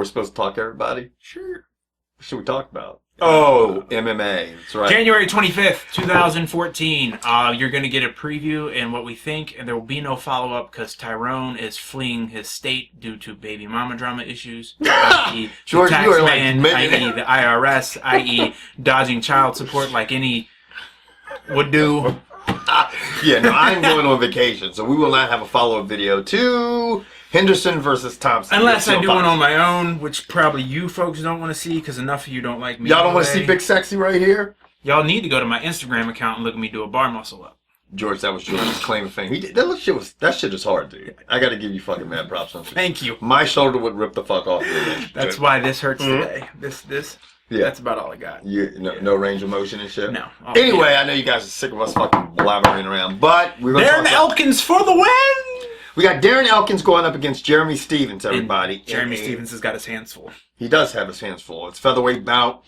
we're supposed to talk to everybody? Sure. What should we talk about? Oh, MMA. That's right. January 25th, 2014. You're going to get a preview and what we think, and there will be no follow-up because Cerrone is fleeing his state due to baby mama drama issues. i.e. George, the you are taxman, like i.e. the IRS, i.e. dodging child support like any would do. Yeah, no, I'm going on vacation, so we will not have a follow-up video to Henderson versus Thomson. Unless I do one on my own, which probably you folks don't want to see because enough of you don't like me. Y'all don't want to see Big Sexy right here? Y'all need to go to my Instagram account and look at me do a bar muscle up. George, that was George's claim of fame. He did, that shit is hard, dude. I got to give you fucking mad props on it. Thank you. My shoulder would rip the fuck off your leg. That's why this hurts today. This. Yeah. That's about all I got. No range of motion and shit? No. Anyway, I know you guys are sick of us fucking blabbering around, but we're going to Darren Elkins for the win! We got Darren Elkins going up against Jeremy Stephens, everybody. Jeremy Stephens has got his hands full. He does have his hands full. It's featherweight bout.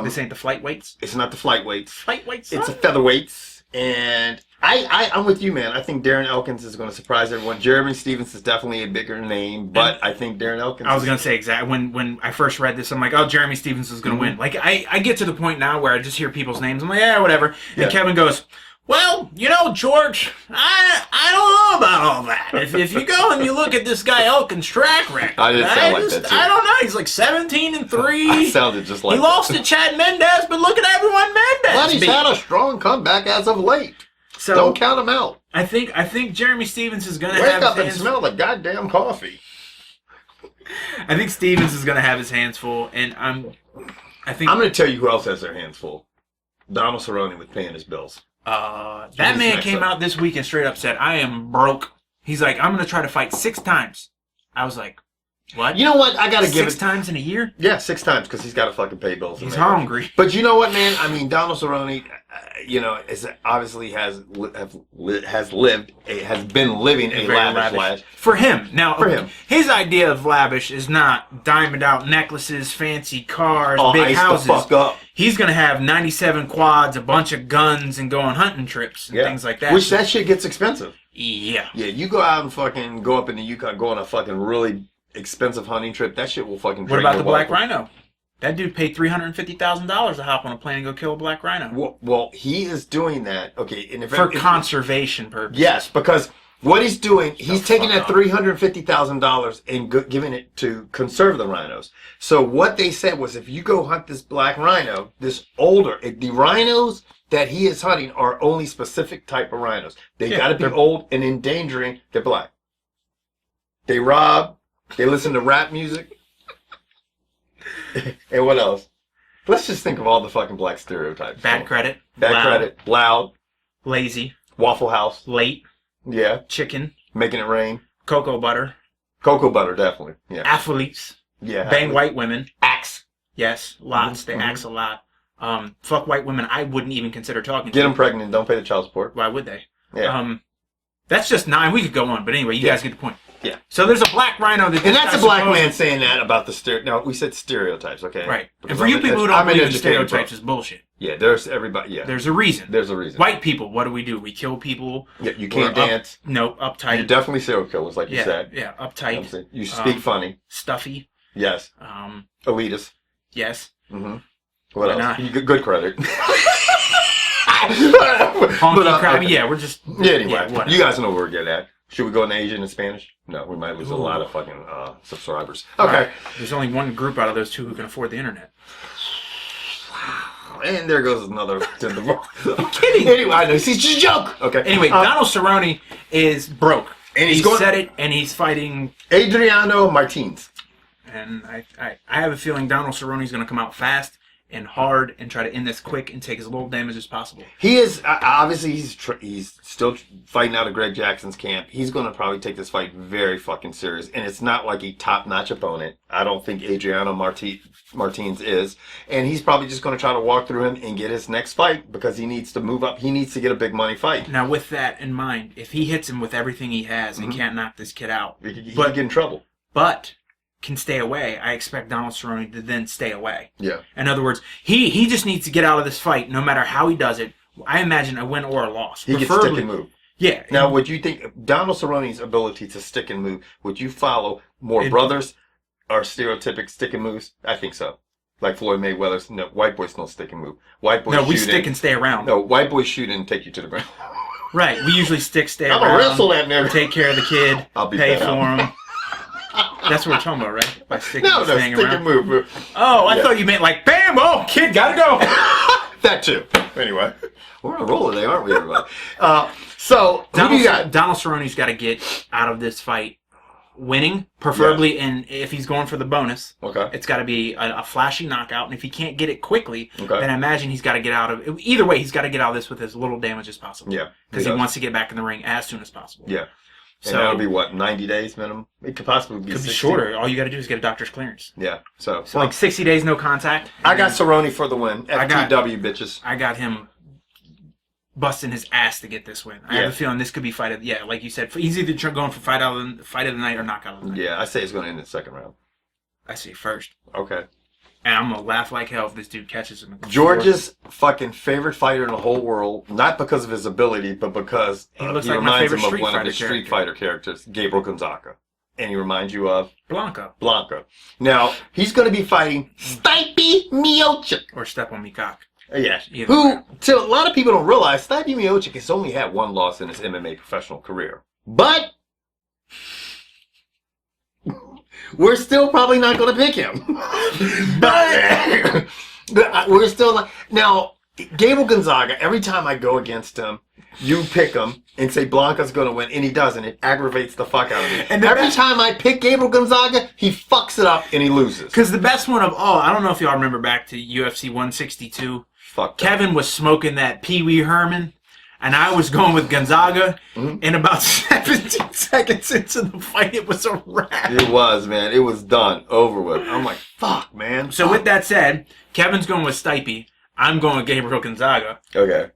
This ain't the flight weights? It's not the flight weights. Flight weights? It's a featherweights. And I'm with you, man. I think Darren Elkins is going to surprise everyone. Jeremy Stephens is definitely a bigger name, but I think Darren Elkins. I was going to say exactly when I first read this, I'm like, oh, Jeremy Stephens is going to win. Like I get to the point now where I just hear people's names. I'm like, yeah, whatever. And Kevin goes, well, George, I don't know about all that. If you go and you look at this guy Elkins' track record, I didn't sound like that too. I don't know. He's like 17-3. I sounded just like he lost to Chad Mendez, but look at everyone Mendez. But he's had a strong comeback as of late. So don't count him out. I think Jeremy Stephens is going to wake up and smell the goddamn coffee. I think Stephens is going to have his hands full, and I'm going to tell you who else has their hands full. Donald Cerrone with paying his bills. That man came out this week and straight up said, I am broke. He's like, I'm going to try to fight 6 times. I was like, what? You know what? I got to give it 6 times in a year? Yeah, 6 times because he's got to fucking pay bills. He's hungry. But you know what, man? I mean, Donald Cerrone, is obviously has been living a lavish life. For him. Now, for him. His idea of lavish is not diamond out necklaces, fancy cars, big houses. The fuck up. He's going to have 97 quads, a bunch of guns, and go on hunting trips and things like that. Which that shit gets expensive. Yeah. Yeah, you go out and fucking go up in the Yukon, go on a fucking really expensive hunting trip, that shit will fucking What about the black rhino? That dude paid $350,000 to hop on a plane and go kill a black rhino. Well, he is doing that. Okay, and for conservation purposes. Yes, because what he's doing, he's taking that $350,000 and giving it to conserve the rhinos. So what they said was, if you go hunt this black rhino, the rhinos that he is hunting are only specific type of rhinos. They got to be old and endangering. They're black. They rob. They listen to rap music. And what else? Let's just think of all the fucking black stereotypes. Bad credit. Bad credit. Loud. Lazy. Waffle House. Late. Yeah. Chicken. Making it rain. Cocoa butter. Cocoa butter, definitely. Yeah. Athletes. Yeah. Bang white women. Axe. Yes. Lots. They axe a lot. Fuck white women I wouldn't even consider talking to. Get them pregnant. Don't pay the child support. Why would they? Yeah. That's just 9. We could go on. But anyway, you guys get the point. Yeah. So there's a black rhino that... And that's a black man saying that about the No, we said stereotypes, okay? Right. And for you people who don't believe in stereotypes, it's bullshit. Yeah, there's everybody, yeah. There's a reason. There's a reason. White people, what do? We kill people. Yeah, you can't dance. Uptight. You're definitely serial killers, like you said. Yeah, uptight. You speak funny. Stuffy. Yes. Elitist. Yes. Mm-hmm. What else? You get good credit. Yeah, we're just... Yeah, anyway. You guys know where we're getting at. Should we go in Asian and Spanish? No, we might lose a lot of fucking subscribers. Okay. Right. There's only one group out of those 2 who can afford the internet. And there goes another. I'm kidding. Anyway, I know. It's just a joke. Okay. Anyway, Donald Cerrone is broke. And he said it, and he's fighting... Adriano Martins. And I have a feeling Donald Cerrone is going to come out fast and hard and try to end this quick and take as little damage as possible. He is obviously he's still fighting out of Greg Jackson's camp. He's going to probably take this fight very fucking serious, and it's not like a top-notch opponent. I don't think Adriano Martins is, and he's probably just going to try to walk through him and get his next fight because he needs to move up. He needs to get a big money fight. Now, with that in mind, if he hits him with everything he has and can't knock this kid out, he could get in trouble. But can stay away, I expect Donald Cerrone to then stay away. Yeah. In other words, he just needs to get out of this fight, no matter how he does it. I imagine a win or a loss. He can stick and move. Yeah. Now, would you think Donald Cerrone's ability to stick and move, would you follow more brothers are stereotypic stick and moves? I think so. Like Floyd Mayweather's, no, white boys don't stick and move. White boys No, we shoot stick in. and stay around. No, white boys shoot in and take you to the ground. Right, we usually stay I'm around. gonna wrestle that nigga. Take care of the kid. I'll be pay that for out. him. That's what we're talking about, right? By sticking No, and no, staying stick around. and move. Bro. Oh, I Yeah. thought you meant like, bam, oh, kid, gotta go. That too. Anyway, we're on a roll today, aren't we, everybody? So, who do you got? Donald Cerrone's got to get out of this fight winning, preferably, and if he's going for the bonus, Okay. it's got to be a flashy knockout. And if he can't get it quickly, Okay. then I imagine he's got to get out of. Either way, he's got to get out of this with as little damage as possible. Yeah. Because he wants to get back in the ring as soon as possible. Yeah. And So that'll be what, 90 days minimum? It could possibly be could be 60. shorter. All you got to do is get a doctor's clearance. Yeah. So So like 60 days, no contact. I got Cerrone for the win. I got- FTW, bitches. I got him busting his ass to get this win. I have a feeling this could be fight of, like you said, he's either going for fight of the night or knockout of the night. Yeah, I say it's going to end in the second round. I say first. Okay. And I'm going to laugh like hell if this dude catches him. George's fucking favorite fighter in the whole world, not because of his ability, but because He he looks like my reminds him favorite of one of the Street Street Fighter Fighter characters, Gabriel Gonzaga. And he reminds you of Blanca. Blanca. Now, he's going to be fighting Stipe Miocic. Or Step on Me Cock. Yes. Either Who, way. to a lot of people don't realize, Stipe Miocic has only had one loss in his MMA professional career. But we're still probably not going to pick him. But we're still not. Now, Gabriel Gonzaga, every time I go against him, you pick him and say Blanca's going to win, and he doesn't. It aggravates the fuck out of me. And every time I pick Gabriel Gonzaga, he fucks it up and he loses. Because the best one of all, I don't know if y'all remember back to UFC 162. Fuck that. Kevin was smoking that Pee Wee Herman, and I was going with Gonzaga. And about 17 seconds into the fight, it was a wrap. It was, man. It was done. Over with. I'm like, fuck, man. So with that said, Kevin's going with Stipe. I'm going with Gabriel Gonzaga. Okay.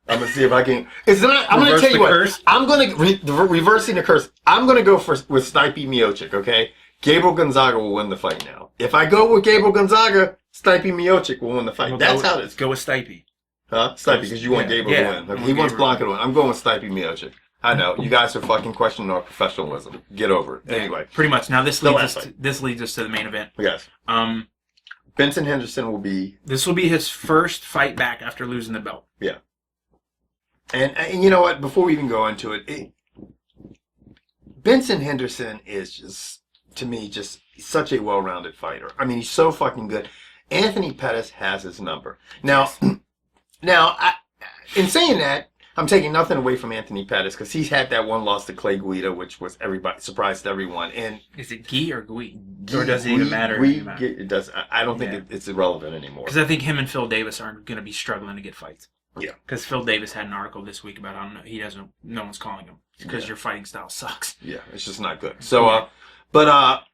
I'm going to see if I can. I'm going to Reverse tell you the what. curse? I'm going to, reversing the curse, I'm going to go with Stipe Miocic, okay? Gabriel Gonzaga will win the fight now. If I go with Gabriel Gonzaga, Stipe Miocic will win the fight. That's how it Let's is. go with Stipe. Huh? Stipe, because you want Gabriel to win. Okay, he wants Blanca to win. I'm going with Stipe Miocic. I know. You guys are fucking questioning our professionalism. Get over it. Anyway. Pretty much. Now this The leads last us to the main event. Yes. Benson Henderson will be. This will be his first fight back after losing the belt. Yeah. And you know what? Before we even go into it, Benson Henderson is just, to me, just such a well-rounded fighter. I mean, he's so fucking good. Anthony Pettis has his number. Now, in saying that, I'm taking nothing away from Anthony Pettis because he's had that one loss to Clay Guida, which was surprised everyone. And Is it Guy or Gui? Or does it even matter? It does. I don't think it's irrelevant anymore. Because I think him and Phil Davis are going to be struggling to get fights. Yeah. Because Phil Davis had an article this week about how no one's calling him because your fighting style sucks. Yeah, it's just not good. So, but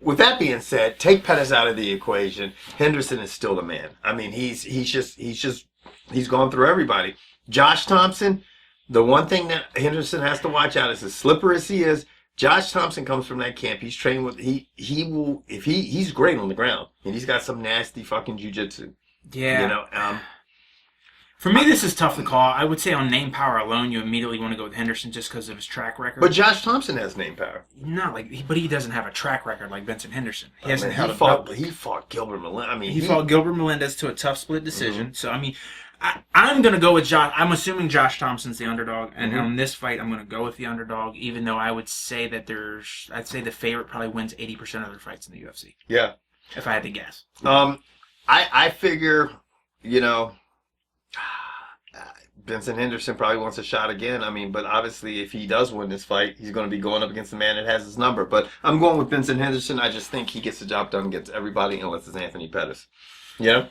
with that being said, take Pettis out of the equation. Henderson is still the man. I mean, he's gone through everybody. Josh Thomson, the one thing that Henderson has to watch out is as slippery as he is. Josh Thomson comes from that camp. He's trained with he's great on the ground and he's got some nasty fucking jiu-jitsu. Yeah. You know, for me, this is tough to call. I would say on name power alone, you immediately want to go with Henderson just because of his track record. but Josh Thomson has name power. But he doesn't have a track record like Benson Henderson. He hasn't He had fought Gilbert Melendez. I mean, he fought Gilbert Melendez to a tough split decision. So I mean, I'm going to go with Josh. I'm assuming Josh Thompson's the underdog, and on this fight, I'm going to go with the underdog. Even though I would say that I'd say the favorite probably wins 80% of their fights in the UFC. Yeah. If I had to guess. I figure, you know, Benson Henderson probably wants a shot again. I mean, but obviously if he does win this fight, he's going to be going up against the man that has his number. But I'm going with Benson Henderson. I just think he gets the job done against everybody unless it's Anthony Pettis. Yeah?